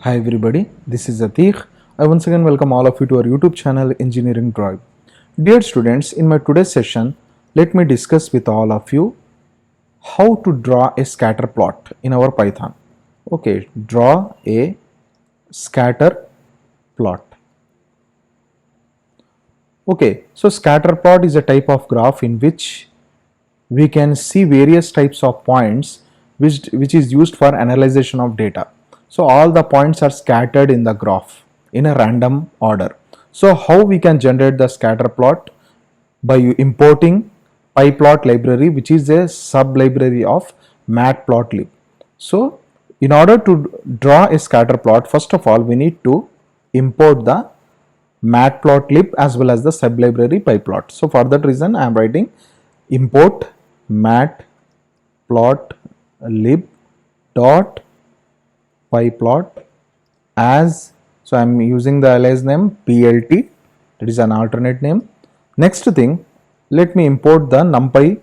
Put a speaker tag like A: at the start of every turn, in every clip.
A: Hi everybody, this is ATEEQ. I once again welcome all of you to our YouTube channel Engineering Drive. Dear students, in my today's session, let me discuss with all of you how to draw a scatter plot in our Python. Okay, draw a scatter plot. Okay, so scatter plot is a type of graph in which we can see various types of points which is used for analyzation of data. So all the points are scattered in the graph in a random order. So how we can generate the scatter plot? By importing pyplot library, which is a sub library of Matplotlib. So in order to draw a scatter plot, first of all we need to import the Matplotlib as well as the sub library pyplot. So for that reason I am writing import matplotlib dot pyplot as, so I am using the alias name plt, that is an alternate name. Next thing, let me import the numpy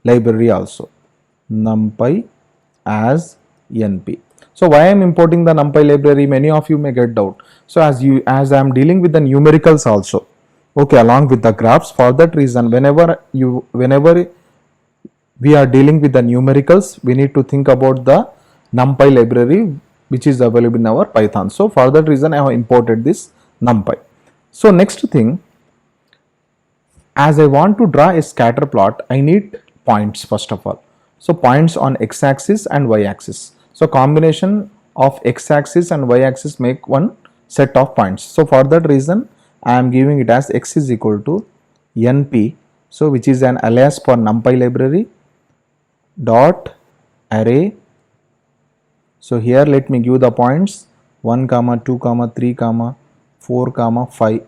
A: library also, numpy as np. So why I am importing the numpy library, many of you may get doubt. So as I am dealing with the numericals also, okay, along with the graphs, for that reason whenever we are dealing with the numericals, we need to think about the numpy library which is available in our Python. So for that reason I have imported this numpy. So next thing, as I want to draw a scatter plot, I need points first of all. So points on x-axis and y-axis. So combination of x-axis and y-axis make one set of points. So for that reason I am giving it as x is equal to np, so which is an alias for numpy library, dot array. So here let me give the points 1, 2, 3, 4, 5,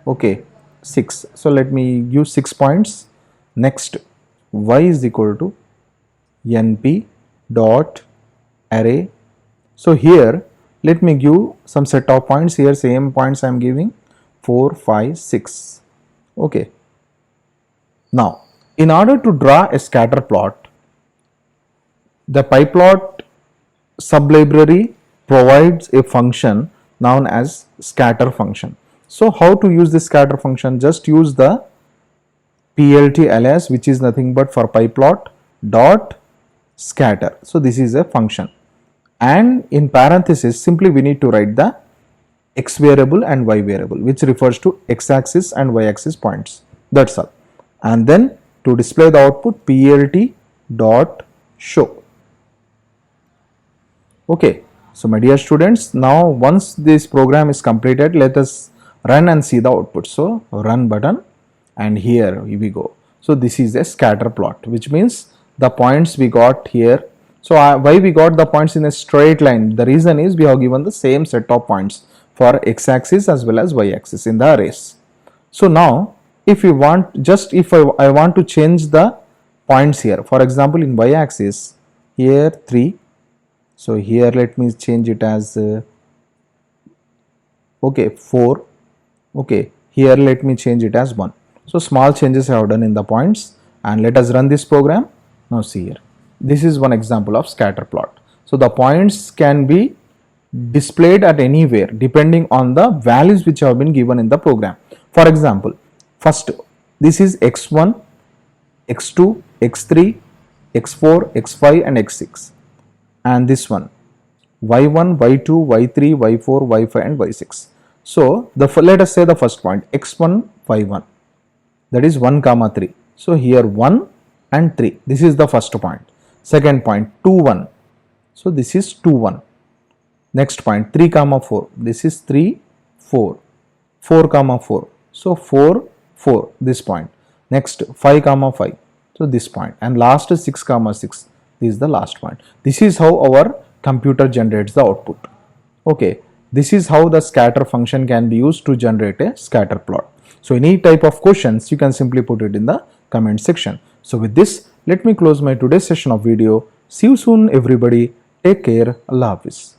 A: okay, 6. So let me give 6 points. Next, y is equal to np dot array. So here let me give some set of points. Here same points I am giving 4, 5, 6. Okay. Now in order to draw a scatter plot, the pyplot sublibrary provides a function known as scatter function. So how to use this scatter function? Just use the plt alias, which is nothing but for pyplot dot scatter. So this is a function, and in parenthesis simply we need to write the x variable and y variable, which refers to x-axis and y-axis points. That's all. And then to display the output, plt dot show. Okay, so my dear students, now once this program is completed, let us run and see the output. So run button, and here we go. So this is a scatter plot, which means the points we got here. So why we got the points in a straight line? The reason is we have given the same set of points for x-axis as well as y-axis in the arrays. So now if you want, just if I want to change the points here, for example in y-axis here 3, so here let me change it as okay 4, okay, here let me change it as 1. So small changes I have done in the points, and let us run this program. Now see here, this is one example of scatter plot. So the points can be displayed at anywhere depending on the values which have been given in the program. For example, first this is x1, x2, x3, x4, x5 and x6, and this one y1, y2, y3, y4, y5 and y6. So let us say the first point x1, y1, that is 1, 3. So here 1 and 3, this is the first point. Second point 2, 1, so this is 2, 1. Next point 3, 4, this is 3, 4, 4, 4, so 4, 4, this point. Next 5, 5, so this point, and last is 6, 6, this is the last point. This is how our computer generates the output. Okay, this is how the scatter function can be used to generate a scatter plot. So any type of questions, you can simply put it in the comment section. So with this, let me close my today's session of video. See you soon everybody. Take care. Allah Hafiz.